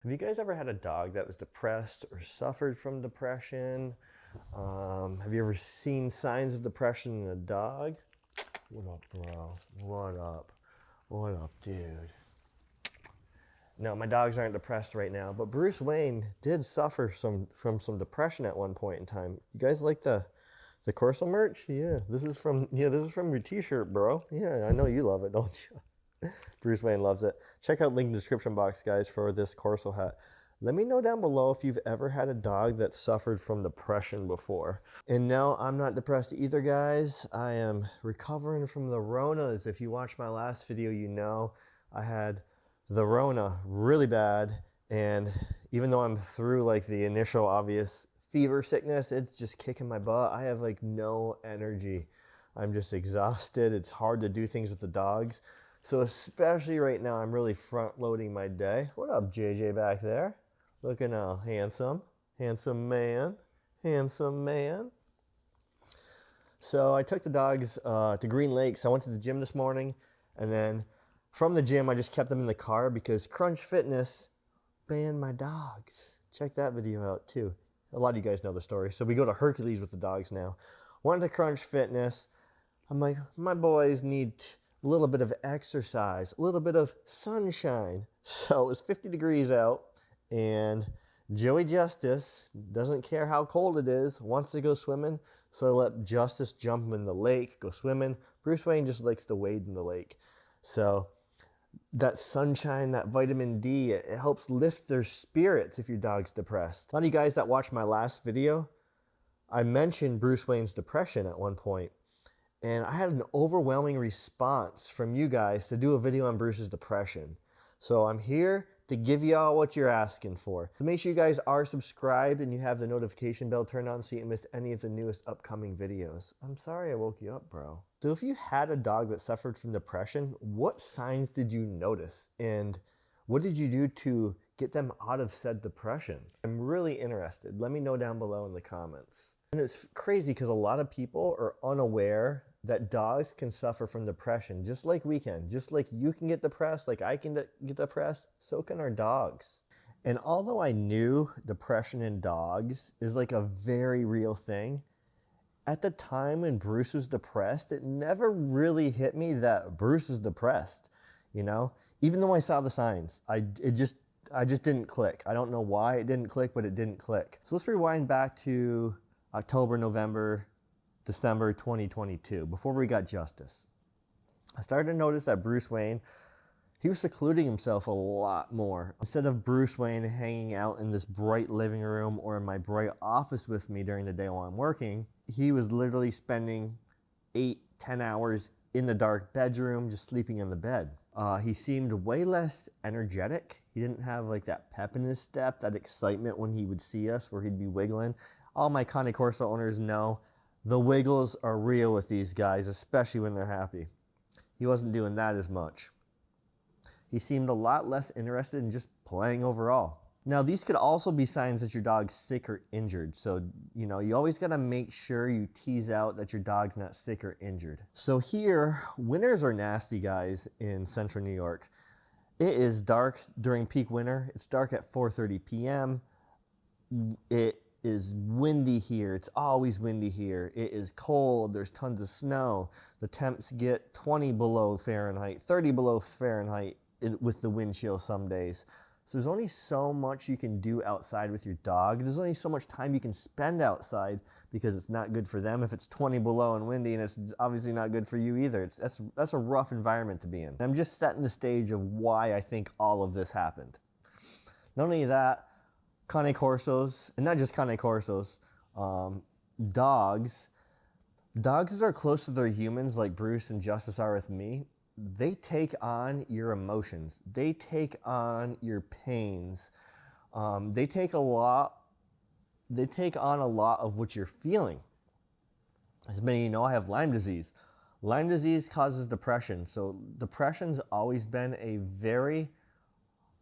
Have you guys ever had a dog that was depressed or suffered from depression? Have you ever seen signs of depression in a dog? What up, bro? What up? What up, dude? No, my dogs aren't depressed right now, but Bruce Wayne did suffer from some depression at one point in time. You guys like the Corso merch? Yeah, this is from your T-shirt, bro. Yeah, I know you love it, don't you? Bruce Wayne loves it. Check out link in the description box, guys, for this Corso hat. Let me know down below if you've ever had a dog that suffered from depression before. And no, I'm not depressed either, guys. I am recovering from the Ronas. If you watched my last video, you know I had the Rona really bad. And even though I'm through like the initial obvious fever sickness, it's just kicking my butt. I have like no energy. I'm just exhausted. It's hard to do things with the dogs. So especially right now, I'm really front loading my day. What up, JJ back there? Looking all handsome. Handsome man. Handsome man. So I took the dogs to Green Lakes. I went to the gym this morning, and then from the gym, I just kept them in the car because Crunch Fitness banned my dogs. Check that video out too. A lot of you guys know the story. So we go to Hercules with the dogs now. Went to Crunch Fitness. I'm like, my boys need a little bit of exercise, a little bit of sunshine. So it was 50 degrees out, and Joey Justice doesn't care how cold it is, wants to go swimming. So I let Justice jump in the lake, go swimming. Bruce Wayne just likes to wade in the lake. So that sunshine, that vitamin D, it helps lift their spirits if your dog's depressed. A lot of you guys that watched my last video, I mentioned Bruce Wayne's depression at one point. And I had an overwhelming response from you guys to do a video on Bruce's depression. So I'm here to give y'all what you're asking for. So make sure you guys are subscribed and you have the notification bell turned on so you don't miss any of the newest upcoming videos. I'm sorry I woke you up, bro. So if you had a dog that suffered from depression, what signs did you notice? And what did you do to get them out of said depression? I'm really interested. Let me know down below in the comments. And it's crazy because a lot of people are unaware that dogs can suffer from depression just like we can. Just like you can get depressed, like I can get depressed, so can our dogs. And although I knew depression in dogs is like a very real thing, at the time when Bruce was depressed, it never really hit me that Bruce is depressed, you know? Even though I saw the signs, I just didn't click. I don't know why it didn't click, but it didn't click. So let's rewind back to October, November, December 2022, before we got Justice. I started to notice that Bruce Wayne, he was secluding himself a lot more. Instead of Bruce Wayne hanging out in this bright living room or in my bright office with me during the day while I'm working, he was literally spending 8-10 hours in the dark bedroom, just sleeping in the bed. He seemed way less energetic. He didn't have like that pep in his step, that excitement when he would see us where he'd be wiggling. All my Canine Corso owners know the wiggles are real with these guys, especially when they're happy. He wasn't doing that as much. He seemed a lot less interested in just playing overall. Now, these could also be signs that your dog's sick or injured. So, you know, you always got to make sure you tease out that your dog's not sick or injured. So here, winters are nasty, guys, in central New York. It is dark during peak winter. It's dark at 4:30 p.m. It is windy here. It's always windy here. It is cold. There's tons of snow. The temps get 20 below Fahrenheit, 30 below Fahrenheit with the wind chill some days. So there's only so much you can do outside with your dog. There's only so much time you can spend outside because it's not good for them if it's 20 below and windy, and it's obviously not good for you either. That's a rough environment to be in. I'm just setting the stage of why I think all of this happened. Not only that, Canine Corsos, and not just Canine Corsos, dogs that are close to their humans like Bruce and Justice are with me, they take on your emotions. They take on your pains. They take on a lot of what you're feeling. As many of you know, I have Lyme disease. Lyme disease causes depression. So depression's always been a very,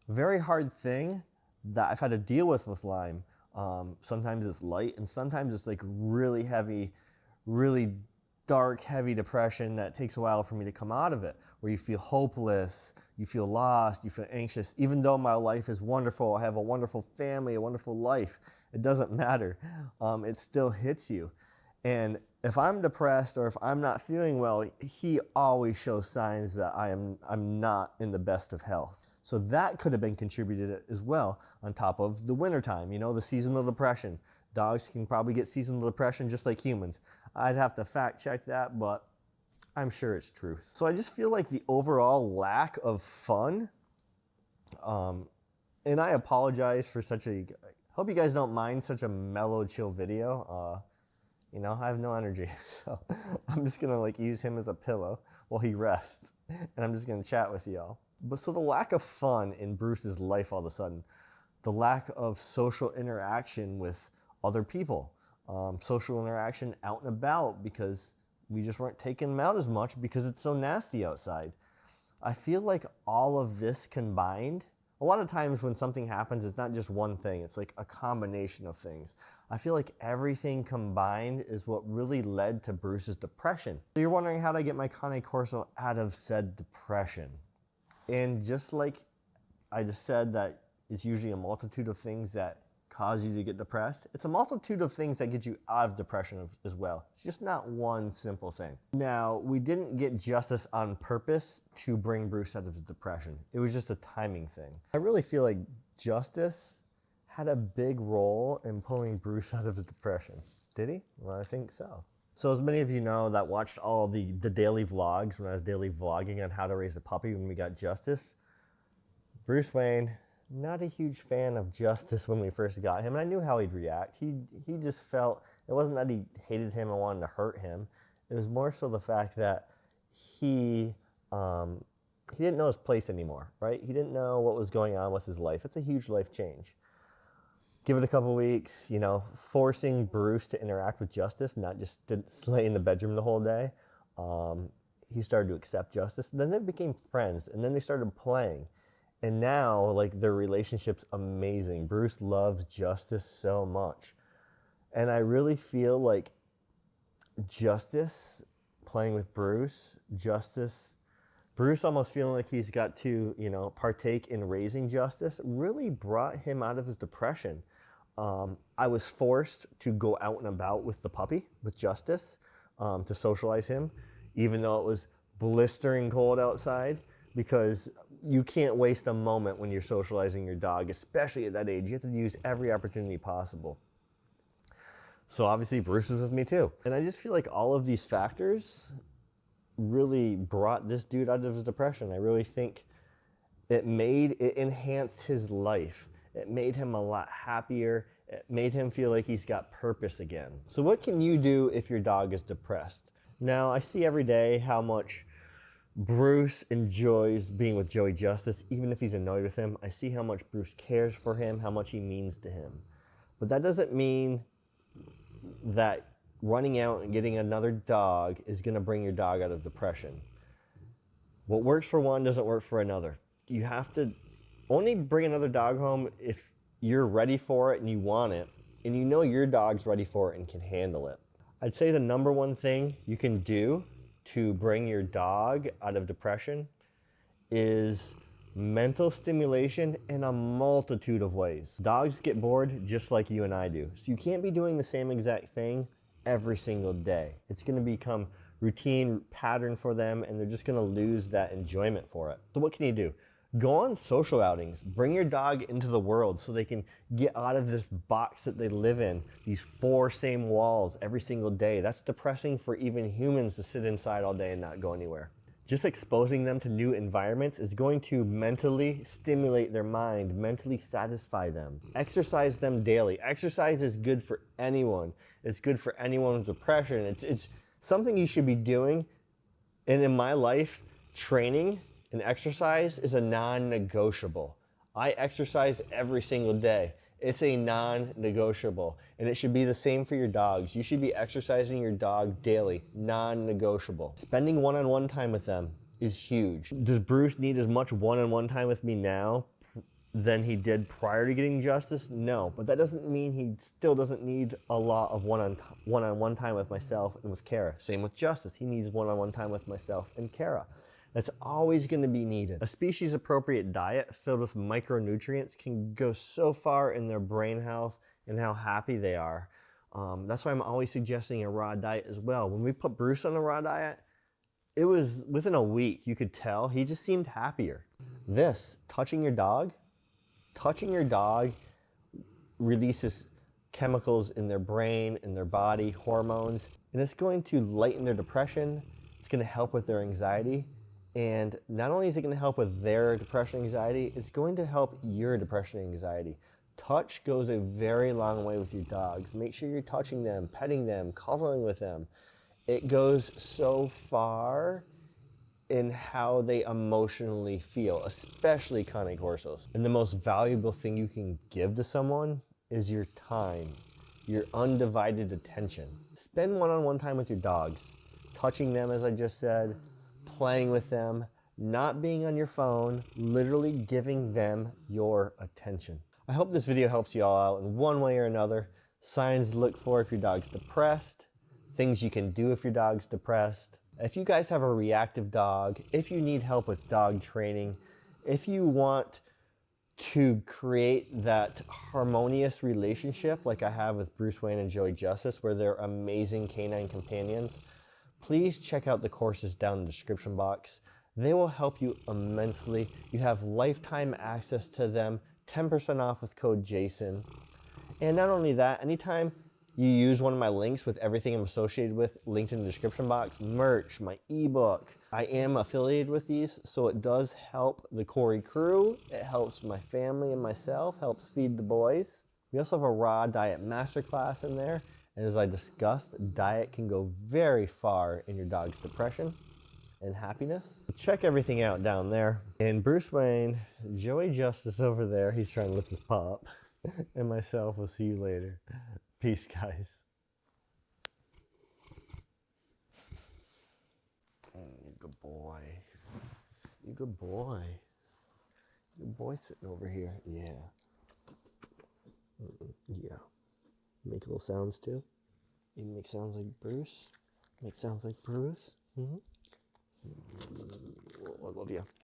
very hard thing that I've had to deal with Lyme. Sometimes it's light and sometimes it's like really heavy, really dark, heavy depression that takes a while for me to come out of it, where you feel hopeless, you feel lost, you feel anxious. Even though my life is wonderful, I have a wonderful family, a wonderful life, it doesn't matter. It still hits you. And if I'm depressed or if I'm not feeling well, he always shows signs that I'm not in the best of health. So that could have been contributed as well, on top of the wintertime, you know, the seasonal depression. Dogs can probably get seasonal depression just like humans. I'd have to fact check that, but I'm sure it's truth. So I just feel like the overall lack of fun, and I apologize for hope you guys don't mind such a mellow, chill video. You know, I have no energy, so I'm just gonna like use him as a pillow while he rests, and I'm just gonna chat with y'all. But so the lack of fun in Bruce's life all of a sudden, the lack of social interaction with other people, social interaction out and about because we just weren't taking him out as much because it's so nasty outside. I feel like all of this combined, a lot of times when something happens, it's not just one thing, it's like a combination of things. I feel like everything combined is what really led to Bruce's depression. So you're wondering, how did I get my Canine Corso out of said depression? And just like I just said that it's usually a multitude of things that cause you to get depressed, it's a multitude of things that get you out of depression as well. It's just not one simple thing. Now, we didn't get justice on purpose to bring Bruce out of his depression. It was just a timing thing. I really feel like justice had a big role in pulling Bruce out of his depression. Did he? Well, I think so. So as many of you know that watched all the daily vlogs when I was daily vlogging on how to raise a puppy when we got justice, Bruce Wayne, not a huge fan of justice when we first got him. And I knew how he'd react. He just felt, it wasn't that he hated him and wanted to hurt him. It was more so the fact that he didn't know his place anymore, right? He didn't know what was going on with his life. It's a huge life change. Give it a couple weeks, you know, forcing Bruce to interact with justice, not just to lay in the bedroom the whole day. He started to accept justice. And then they became friends, and then they started playing. And now, like, their relationship's amazing. Bruce loves Justice so much. And I really feel like Justice, playing with Bruce, Bruce almost feeling like he's got to, you know, partake in raising Justice, really brought him out of his depression. I was forced to go out and about with the puppy, with Justice, to socialize him, even though it was blistering cold outside, because you can't waste a moment when you're socializing your dog, especially at that age. You have to use every opportunity possible. So obviously Bruce was with me too. And I just feel like all of these factors really brought this dude out of his depression. I really think it enhanced his life. It made him a lot happier. It made him feel like he's got purpose again. So what can you do if your dog is depressed? Now, I see every day how much Bruce enjoys being with Joey Justice, even if he's annoyed with him. I see how much Bruce cares for him, how much he means to him. But that doesn't mean that running out and getting another dog is going to bring your dog out of depression. What works for one doesn't work for another. You have to only bring another dog home if you're ready for it and you want it, and you know your dog's ready for it and can handle it. I'd say the number one thing you can do to bring your dog out of depression is mental stimulation in a multitude of ways. Dogs get bored just like you and I do. So you can't be doing the same exact thing every single day. It's going to become routine pattern for them, and they're just going to lose that enjoyment for it. So what can you do? Go on social outings. Bring your dog into the world so they can get out of this box that they live in, these four same walls every single day. That's depressing for even humans to sit inside all day and not go anywhere. Just exposing them to new environments is going to mentally stimulate their mind, mentally satisfy them. Exercise them daily. Exercise is good for anyone. It's good for anyone with depression. It's something you should be doing. And in my life, training and exercise is a non-negotiable. I exercise every single day. It's a non-negotiable, and it should be the same for your dogs. You should be exercising your dog daily, non-negotiable. Spending one-on-one time with them is huge. Does Bruce need as much one-on-one time with me now than he did prior to getting justice? No, but that doesn't mean he still doesn't need a lot of one-on-one time with myself and with Kara. Same with justice. He needs one-on-one time with myself and Kara. That's always going to be needed. A species-appropriate diet filled with micronutrients can go so far in their brain health and how happy they are. That's why I'm always suggesting a raw diet as well. When we put Bruce on a raw diet, it was within a week, you could tell, he just seemed happier. This, touching your dog releases chemicals in their brain, in their body, hormones, and it's going to lighten their depression. It's going to help with their anxiety. And not only is it going to help with their depression and anxiety, it's going to help your depression and anxiety. Touch goes a very long way with your dogs. Make sure you're touching them, petting them, cuddling with them. It goes so far in how they emotionally feel, especially Cane Corsos. And the most valuable thing you can give to someone is your time, your undivided attention. Spend one-on-one time with your dogs, touching them, as I just said, playing with them, not being on your phone, literally giving them your attention. I hope this video helps you all out in one way or another. Signs to look for if your dog's depressed, things you can do if your dog's depressed. If you guys have a reactive dog, if you need help with dog training, if you want to create that harmonious relationship like I have with Bruce Wayne and Joey Justice, where they're amazing canine companions, please check out the courses down in the description box. They will help you immensely. You have lifetime access to them, 10% off with code JASON. And not only that, anytime you use one of my links with everything I'm associated with linked in the description box, merch, my ebook, I am affiliated with these, so it does help the Corey crew. It helps my family and myself, helps feed the boys. We also have a raw diet masterclass in there. And as I discussed, diet can go very far in your dog's depression and happiness. Check everything out down there. And Bruce Wayne, Joey Justice over there, he's trying to lift his paw up, and myself will see you later. Peace, guys. You good boy. You good boy. Good boy sitting over here. Yeah. Yeah. Make little sounds too. You can make sounds like Bruce. Make sounds like Bruce. I love you.